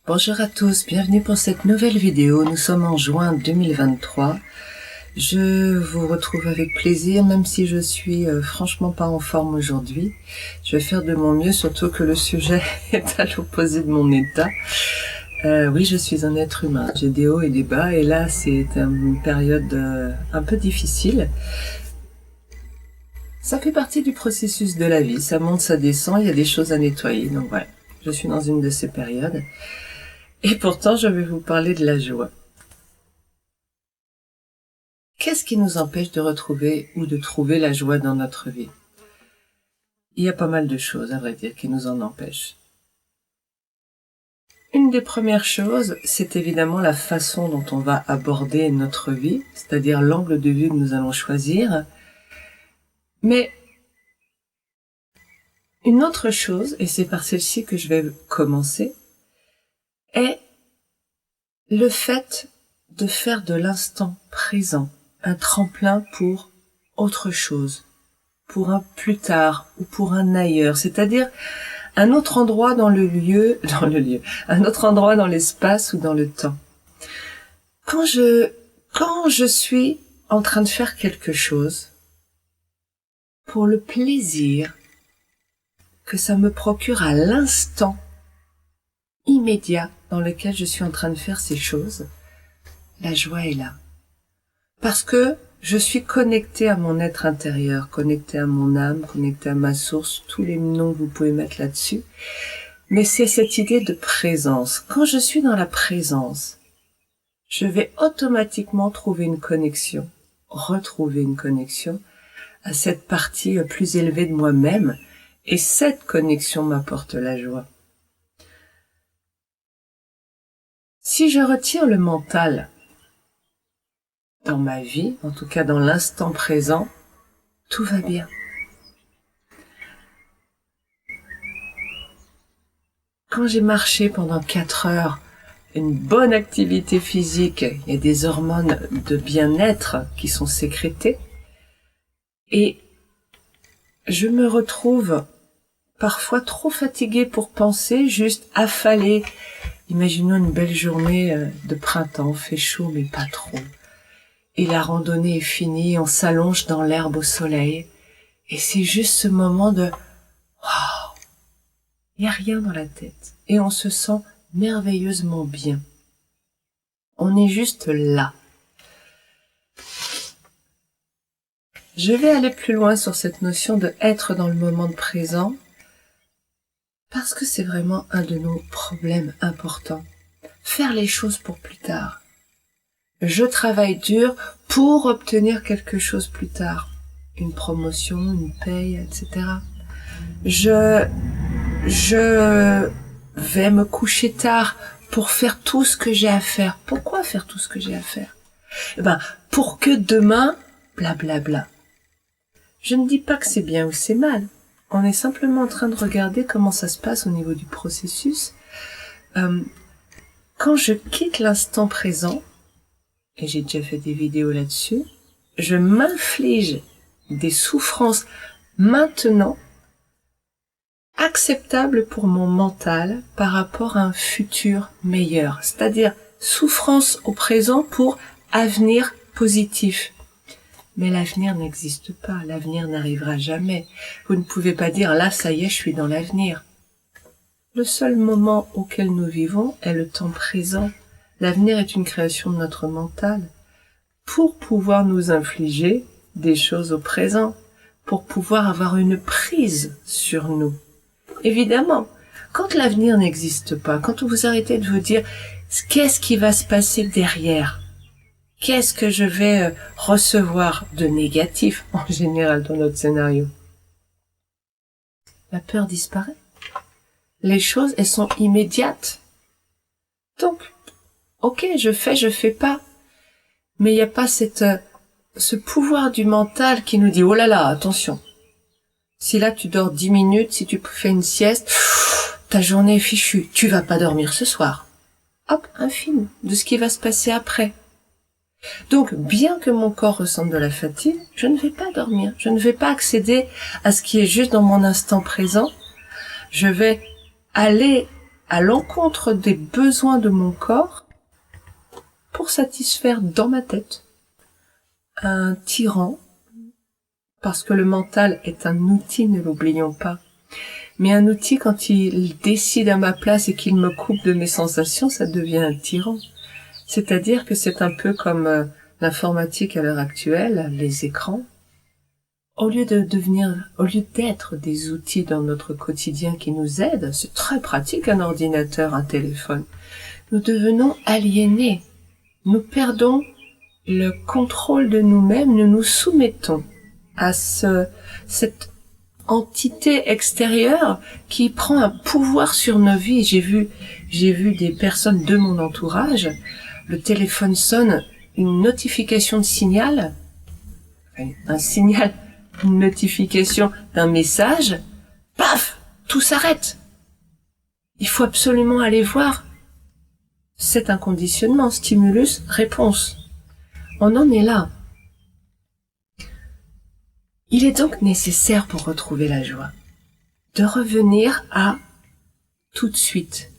Bonjour à tous, bienvenue pour cette nouvelle vidéo. Nous sommes en juin 2023. Je vous retrouve avec plaisir, même si je suis franchement pas en forme aujourd'hui. Je vais faire de mon mieux, surtout que le sujet est à l'opposé de mon état. Oui, je suis un être humain, j'ai des hauts et des bas, et là c'est une période un peu difficile. Ça fait partie du processus de la vie, ça monte, ça descend, il y a des choses à nettoyer, donc voilà, je suis dans une de ces périodes. Et pourtant, je vais vous parler de la joie. Qu'est-ce qui nous empêche de retrouver ou de trouver la joie dans notre vie? Il y a pas mal de choses, à vrai dire, qui nous en empêchent. Une des premières choses, c'est évidemment la façon dont on va aborder notre vie, c'est-à-dire l'angle de vue que nous allons choisir. Mais une autre chose, et c'est par celle-ci que je vais commencer, est le fait de faire de l'instant présent un tremplin pour autre chose, pour un plus tard ou pour un ailleurs, c'est-à-dire un autre endroit dans le lieu, un autre endroit dans l'espace ou dans le temps. Quand je suis en train de faire quelque chose, pour le plaisir que ça me procure à l'instant immédiat dans lequel je suis en train de faire ces choses, la joie est là. Parce que je suis connectée à mon être intérieur, connectée à mon âme, connectée à ma source, tous les noms que vous pouvez mettre là-dessus. Mais c'est cette idée de présence. Quand je suis dans la présence, je vais automatiquement trouver une connexion, retrouver une connexion à cette partie plus élevée de moi-même. Et cette connexion m'apporte la joie. Si je retire le mental dans ma vie, en tout cas dans l'instant présent, tout va bien. Quand j'ai marché pendant 4 heures, une bonne activité physique, il y a des hormones de bien-être qui sont sécrétées, et je me retrouve parfois trop fatiguée pour penser, juste affalée. Imaginons une belle journée de printemps, fait chaud mais pas trop. Et la randonnée est finie, on s'allonge dans l'herbe au soleil. Et c'est juste ce moment de waouh, il n'y a rien dans la tête. Et on se sent merveilleusement bien. On est juste là. Je vais aller plus loin sur cette notion de être dans le moment présent, parce que c'est vraiment un de nos problèmes importants. Faire les choses pour plus tard. Je travaille dur pour obtenir quelque chose plus tard. Une promotion, une paye, etc. Je vais me coucher tard pour faire tout ce que j'ai à faire. Pourquoi faire tout ce que j'ai à faire? Pour que demain, blablabla. Je ne dis pas que c'est bien ou c'est mal. On est simplement en train de regarder comment ça se passe au niveau du processus. Quand je quitte l'instant présent, et j'ai déjà fait des vidéos là-dessus, je m'inflige des souffrances maintenant acceptables pour mon mental par rapport à un futur meilleur. C'est-à-dire souffrance au présent pour avenir positif. Mais l'avenir n'existe pas, l'avenir n'arrivera jamais. Vous ne pouvez pas dire, là, ça y est, je suis dans l'avenir. Le seul moment auquel nous vivons est le temps présent. L'avenir est une création de notre mental pour pouvoir nous infliger des choses au présent, pour pouvoir avoir une prise sur nous. Évidemment, quand l'avenir n'existe pas, quand vous arrêtez de vous dire, qu'est-ce qui va se passer derrière ? Qu'est-ce que je vais recevoir de négatif en général dans notre scénario? La peur disparaît. Les choses, elles sont immédiates. Donc, ok, je fais pas. Mais il n'y a pas ce pouvoir du mental qui nous dit, oh là là, attention. Si là tu dors 10 minutes, si tu fais une sieste, ta journée est fichue. Tu vas pas dormir ce soir. Hop, un film de ce qui va se passer après. Donc, bien que mon corps ressente de la fatigue, je ne vais pas dormir. Je ne vais pas accéder à ce qui est juste dans mon instant présent. Je vais aller à l'encontre des besoins de mon corps pour satisfaire dans ma tête un tyran, parce que le mental est un outil, ne l'oublions pas. Mais un outil, quand il décide à ma place et qu'il me coupe de mes sensations, ça devient un tyran. C'est-à-dire que c'est un peu comme l'informatique à l'heure actuelle, les écrans. Au lieu d'être des outils dans notre quotidien qui nous aident, c'est très pratique un ordinateur, un téléphone, nous devenons aliénés. Nous perdons le contrôle de nous-mêmes, nous nous soumettons à cette entité extérieure qui prend un pouvoir sur nos vies. J'ai vu des personnes de mon entourage, le téléphone sonne, une notification de signal, un signal, une notification d'un message, paf, tout s'arrête. Il faut absolument aller voir. C'est un conditionnement, stimulus, réponse. On en est là. Il est donc nécessaire pour retrouver la joie de revenir à tout de suite.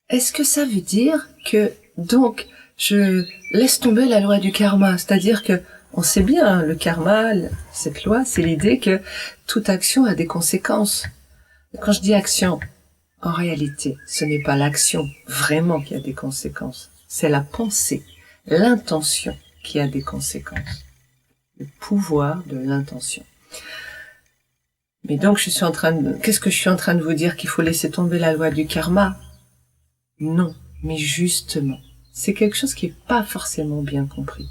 Est-ce que ça veut dire que, donc, je laisse tomber la loi du karma? C'est-à-dire que, on sait bien, hein, le karma, cette loi, c'est l'idée que toute action a des conséquences. Quand je dis action, en réalité, ce n'est pas l'action vraiment qui a des conséquences. C'est la pensée, l'intention qui a des conséquences. Le pouvoir de l'intention. Mais donc, qu'est-ce que je suis en train de vous dire? Qu'il faut laisser tomber la loi du karma? Non, mais justement, c'est quelque chose qui n'est pas forcément bien compris.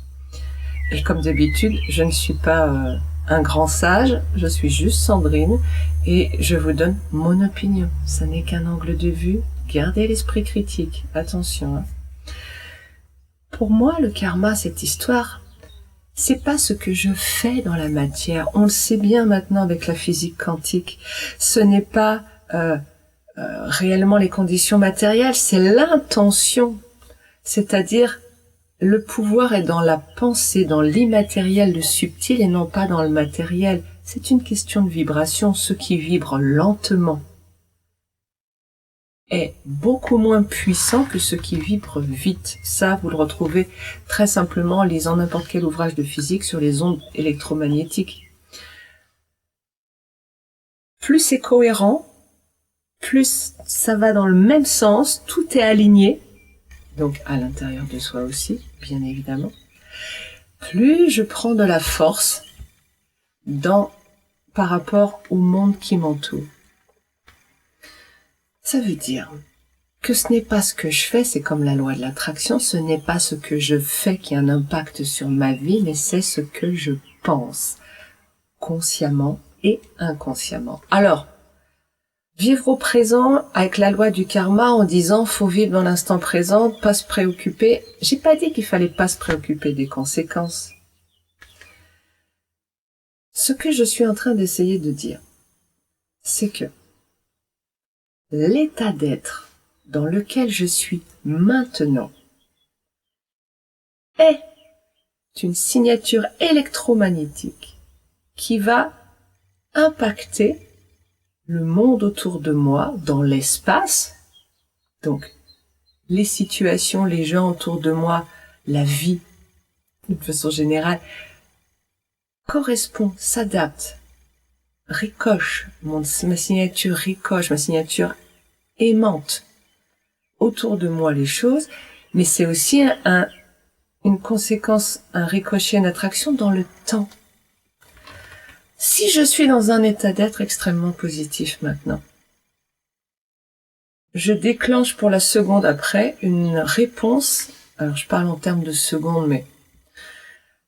Et comme d'habitude, je ne suis pas un grand sage, je suis juste Sandrine, et je vous donne mon opinion. Ça n'est qu'un angle de vue, gardez l'esprit critique, attention. Hein. Pour moi, le karma, cette histoire, c'est pas ce que je fais dans la matière. On le sait bien maintenant avec la physique quantique. Ce n'est pas réellement les conditions matérielles, c'est l'intention. C'est-à-dire, le pouvoir est dans la pensée, dans l'immatériel, le subtil, et non pas dans le matériel. C'est une question de vibration. Ce qui vibre lentement est beaucoup moins puissant que ce qui vibre vite. Ça, vous le retrouvez très simplement en lisant n'importe quel ouvrage de physique sur les ondes électromagnétiques. Plus c'est cohérent, plus ça va dans le même sens, tout est aligné, donc à l'intérieur de soi aussi, bien évidemment, plus je prends de la force par rapport au monde qui m'entoure. Ça veut dire que ce n'est pas ce que je fais, c'est comme la loi de l'attraction, ce n'est pas ce que je fais qui a un impact sur ma vie, mais c'est ce que je pense, consciemment et inconsciemment. Alors, vivre au présent avec la loi du karma en disant faut vivre dans l'instant présent, pas se préoccuper. J'ai pas dit qu'il fallait pas se préoccuper des conséquences. Ce que je suis en train d'essayer de dire, c'est que l'état d'être dans lequel je suis maintenant est une signature électromagnétique qui va impacter le monde autour de moi dans l'espace, donc les situations, les gens autour de moi, la vie, de façon générale, correspond, s'adapte, ricoche, ma signature ricoche, ma signature aimante autour de moi les choses, mais c'est aussi une conséquence, un ricochet, une attraction dans le temps. Si je suis dans un état d'être extrêmement positif maintenant, je déclenche pour la seconde après une réponse, alors je parle en termes de secondes, mais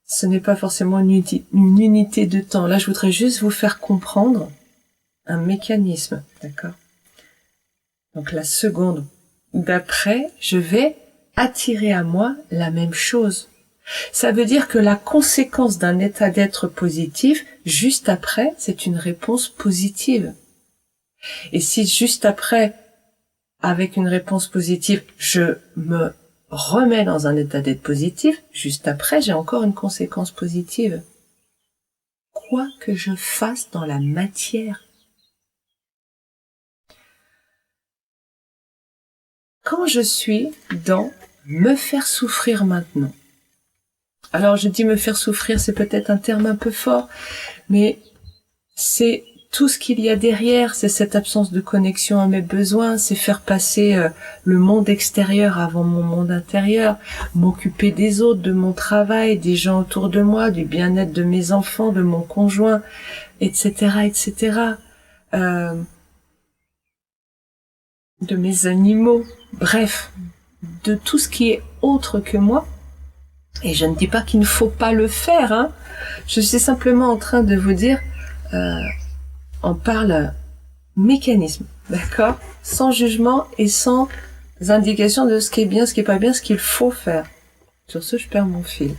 ce n'est pas forcément une unité de temps. Là, je voudrais juste vous faire comprendre un mécanisme, d'accord? Donc la seconde d'après, je vais attirer à moi la même chose. Ça veut dire que la conséquence d'un état d'être positif, juste après, c'est une réponse positive. Et si juste après, avec une réponse positive, je me remets dans un état d'être positif, juste après, j'ai encore une conséquence positive. Quoi que je fasse dans la matière. quand je suis dans me faire souffrir maintenant. Alors je dis me faire souffrir, c'est peut-être un terme un peu fort, mais c'est tout ce qu'il y a derrière, c'est cette absence de connexion à mes besoins, c'est faire passer le monde extérieur avant mon monde intérieur, m'occuper des autres, de mon travail, des gens autour de moi, du bien-être de mes enfants, de mon conjoint, etc., etc., de mes animaux, bref, de tout ce qui est autre que moi. Et je ne dis pas qu'il ne faut pas le faire, hein. Je suis simplement en train de vous dire, on parle mécanisme, d'accord? Sans jugement et sans indication de ce qui est bien, ce qui est pas bien, ce qu'il faut faire. Sur ce, je perds mon fil.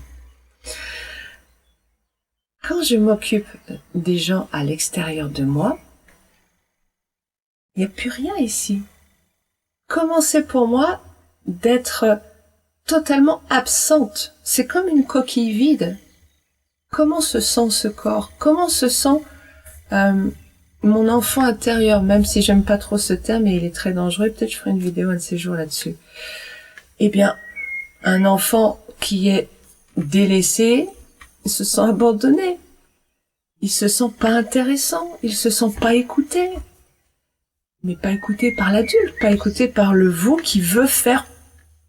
Quand je m'occupe des gens à l'extérieur de moi, il n'y a plus rien ici. Comment c'est pour moi d'être totalement absente? C'est comme une coquille vide. Comment se sent ce corps? Comment se sent mon enfant intérieur? Même si j'aime pas trop ce terme et il est très dangereux, peut-être je ferai une vidéo un de ces jours là-dessus. Eh bien, un enfant qui est délaissé, il se sent abandonné. Il se sent pas intéressant, il se sent pas écouté. Mais pas écouté par l'adulte, pas écouté par le vous qui veut faire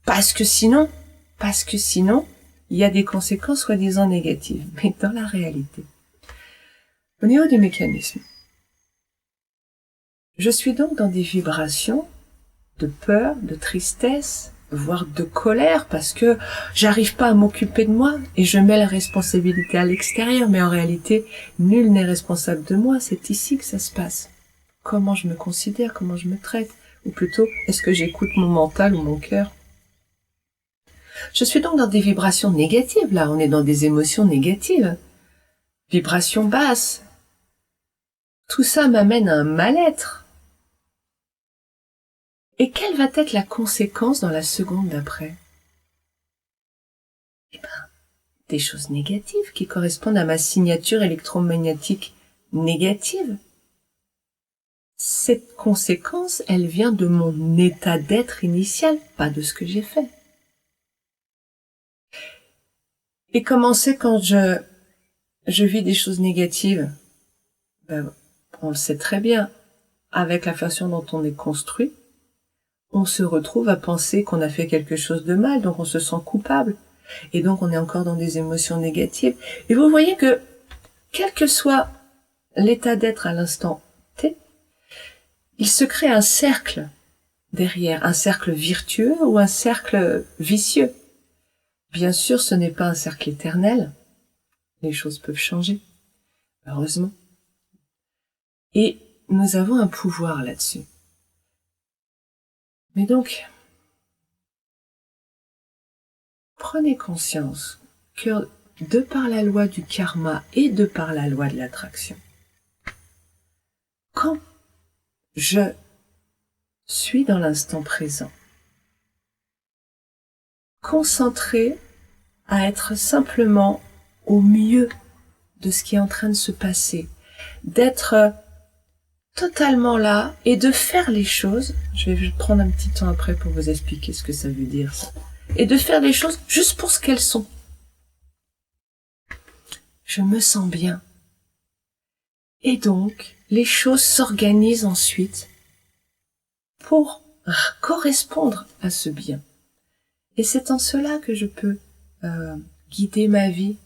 parce que sinon, il y a des conséquences soi-disant négatives. Mais dans la réalité, au niveau du mécanisme, je suis donc dans des vibrations de peur, de tristesse, voire de colère parce que j'arrive pas à m'occuper de moi et je mets la responsabilité à l'extérieur, mais en réalité, nul n'est responsable de moi, c'est ici que ça se passe. Comment je me considère, comment je me traite, ou plutôt, est-ce que j'écoute mon mental ou mon cœur? Je suis donc dans des vibrations négatives, là, on est dans des émotions négatives, vibrations basses. Tout ça m'amène à un mal-être. Et quelle va être la conséquence dans la seconde d'après? Eh ben, des choses négatives qui correspondent à ma signature électromagnétique négative. Cette conséquence, elle vient de mon état d'être initial, pas de ce que j'ai fait. Et comment c'est quand je vis des choses négatives? Ben, on le sait très bien. Avec la façon dont on est construit, on se retrouve à penser qu'on a fait quelque chose de mal, donc on se sent coupable. Et donc on est encore dans des émotions négatives. Et vous voyez que, quel que soit l'état d'être à l'instant T, il se crée un cercle derrière, un cercle virtueux ou un cercle vicieux. Bien sûr, ce n'est pas un cercle éternel. Les choses peuvent changer, heureusement. Et nous avons un pouvoir là-dessus. Mais donc, prenez conscience que de par la loi du karma et de par la loi de l'attraction, quand je suis dans l'instant présent, concentré à être simplement au mieux de ce qui est en train de se passer, d'être totalement là et de faire les choses, je vais prendre un petit temps après pour vous expliquer ce que ça veut dire ça, et de faire les choses juste pour ce qu'elles sont. Je me sens bien. Et donc, les choses s'organisent ensuite pour correspondre à ce bien. Et c'est en cela que je peux guider ma vie.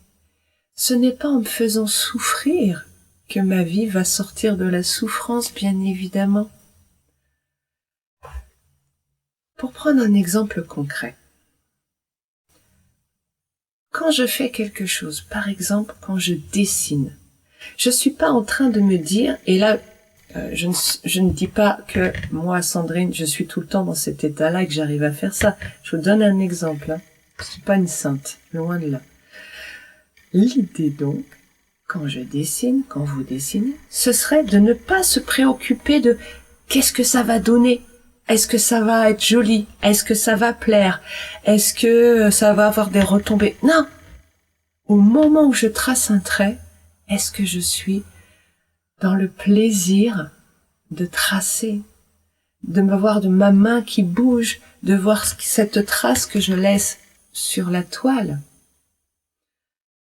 Ce n'est pas en me faisant souffrir que ma vie va sortir de la souffrance, bien évidemment. Pour prendre un exemple concret, quand je fais quelque chose, par exemple quand je dessine, je suis pas en train de me dire, et là je ne dis pas que moi, Sandrine, je suis tout le temps dans cet état-là et que j'arrive à faire ça. Je vous donne un exemple. Hein. Je suis pas une sainte, loin de là. L'idée donc, quand je dessine, quand vous dessinez, ce serait de ne pas se préoccuper de qu'est-ce que ça va donner. Est-ce que ça va être joli? Est-ce que ça va plaire? Est-ce que ça va avoir des retombées? Non! Au moment où je trace un trait, est-ce que je suis dans le plaisir de tracer, de me voir de ma main qui bouge, de voir cette trace que je laisse sur la toile.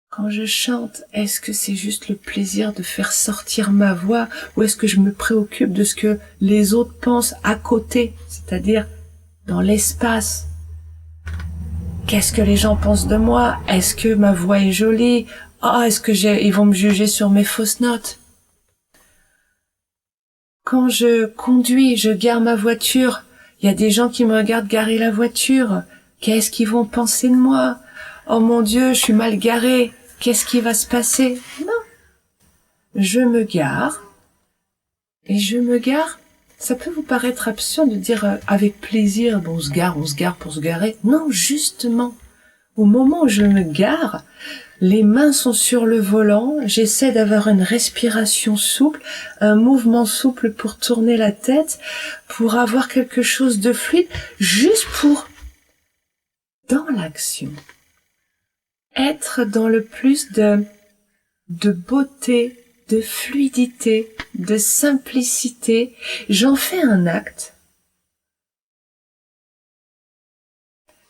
Quand je chante, est-ce que c'est juste le plaisir de faire sortir ma voix ou est-ce que je me préoccupe de ce que les autres pensent à côté, c'est-à-dire dans l'espace? Qu'est-ce que les gens pensent de moi? Est-ce que ma voix est jolie? Est-ce que ils vont me juger sur mes fausses notes? Quand je conduis, je gare ma voiture, il y a des gens qui me regardent garer la voiture. Qu'est-ce qu'ils vont penser de moi? Oh mon Dieu, je suis mal garée. Qu'est-ce qui va se passer? Non. Je me gare. Et je me gare. Ça peut vous paraître absurde de dire avec plaisir, bon, on se gare pour se garer. Non, justement. Au moment où je me gare, les mains sont sur le volant, j'essaie d'avoir une respiration souple, un mouvement souple pour tourner la tête, pour avoir quelque chose de fluide, juste pour, dans l'action, être dans le plus de beauté, de fluidité, de simplicité. J'en fais un acte.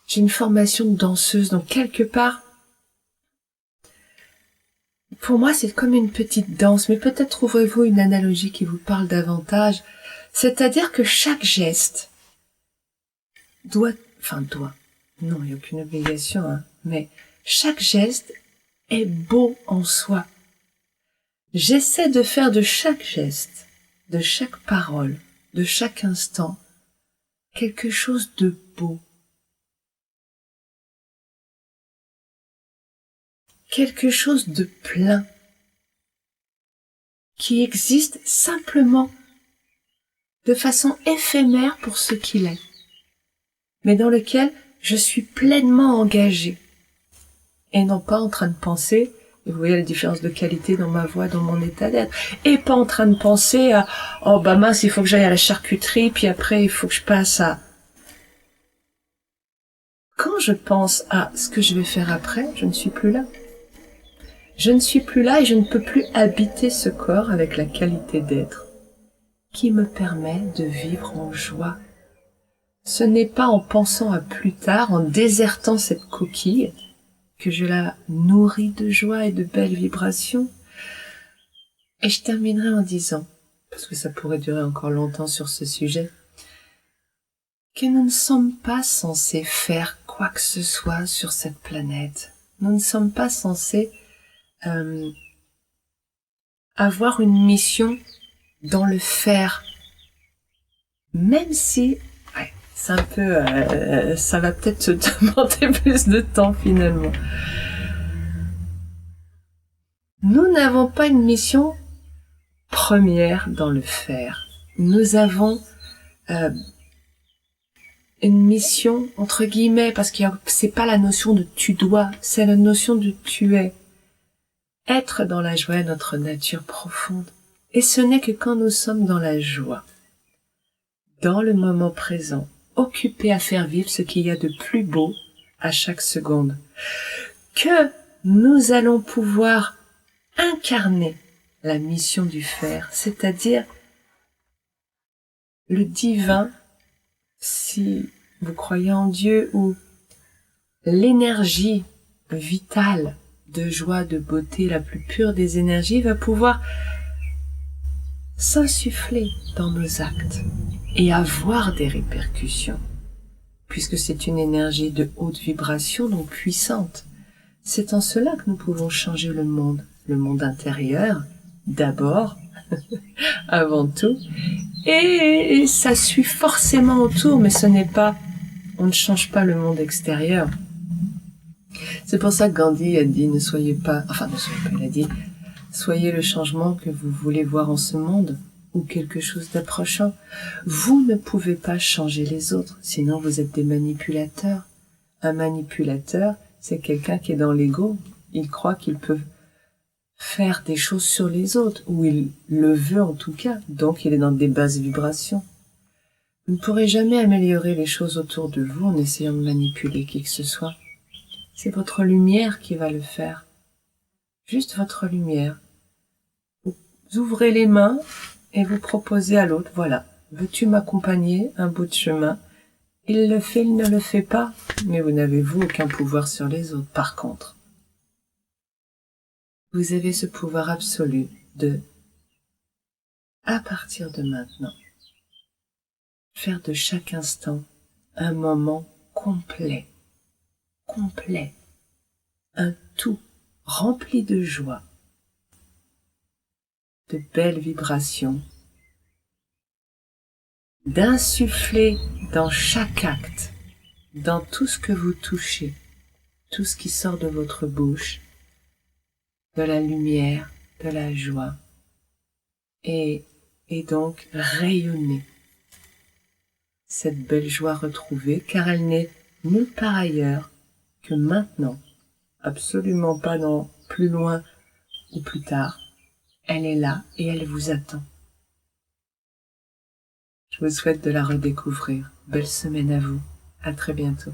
J'ai une formation de danseuse, donc quelque part, pour moi, c'est comme une petite danse, mais peut-être trouverez-vous une analogie qui vous parle davantage. C'est-à-dire que chaque geste doit, non, il n'y a aucune obligation, hein, mais chaque geste est beau en soi. J'essaie de faire de chaque geste, de chaque parole, de chaque instant, quelque chose de beau. Quelque chose de plein, qui existe simplement de façon éphémère pour ce qu'il est, mais dans lequel je suis pleinement engagée, et non pas en train de penser, et vous voyez la différence de qualité dans ma voix, dans mon état d'être, et pas en train de penser à « oh bah mince, il faut que j'aille à la charcuterie, puis après il faut que je passe à… » Quand je pense à ce que je vais faire après, je ne suis plus là. Je ne suis plus là et je ne peux plus habiter ce corps avec la qualité d'être qui me permet de vivre en joie. Ce n'est pas en pensant à plus tard, en désertant cette coquille, que je la nourris de joie et de belles vibrations. Et je terminerai en disant, parce que ça pourrait durer encore longtemps sur ce sujet, que nous ne sommes pas censés faire quoi que ce soit sur cette planète. Nous ne sommes pas censés avoir une mission dans le faire, même si c'est un peu ça va peut-être te demander plus de temps finalement. Nous n'avons pas une mission première dans le faire. Nous avons une mission entre guillemets, parce que c'est pas la notion de tu dois, c'est la notion de tu es. Être dans la joie est notre nature profonde. Et ce n'est que quand nous sommes dans la joie, dans le moment présent, occupés à faire vivre ce qu'il y a de plus beau à chaque seconde, que nous allons pouvoir incarner la mission du faire, c'est-à-dire le divin, si vous croyez en Dieu, ou l'énergie vitale de joie, de beauté, la plus pure des énergies, va pouvoir s'insuffler dans nos actes et avoir des répercussions, puisque c'est une énergie de haute vibration, donc puissante. C'est en cela que nous pouvons changer le monde intérieur, d'abord, avant tout, et ça suit forcément autour, mais ce n'est pas, on ne change pas le monde extérieur. C'est pour ça que Gandhi a dit, il a dit, soyez le changement que vous voulez voir en ce monde, ou quelque chose d'approchant. Vous ne pouvez pas changer les autres, sinon vous êtes des manipulateurs. Un manipulateur, c'est quelqu'un qui est dans l'ego. Il croit qu'il peut faire des choses sur les autres, ou il le veut en tout cas, donc il est dans des basses vibrations. Vous ne pourrez jamais améliorer les choses autour de vous en essayant de manipuler qui que ce soit. C'est votre lumière qui va le faire. Juste votre lumière. Vous ouvrez les mains et vous proposez à l'autre, voilà, veux-tu m'accompagner un bout de chemin? Il le fait, il ne le fait pas, mais vous n'avez vous aucun pouvoir sur les autres. Par contre, vous avez ce pouvoir absolu de, à partir de maintenant, faire de chaque instant un moment complet, complet, un tout rempli de joie, de belles vibrations, d'insuffler dans chaque acte, dans tout ce que vous touchez, tout ce qui sort de votre bouche, de la lumière, de la joie, et donc rayonner cette belle joie retrouvée, car elle n'est nulle part ailleurs que maintenant, absolument pas dans plus loin ou plus tard. Elle est là et elle vous attend. Je vous souhaite de la redécouvrir. Belle semaine à vous. À très bientôt.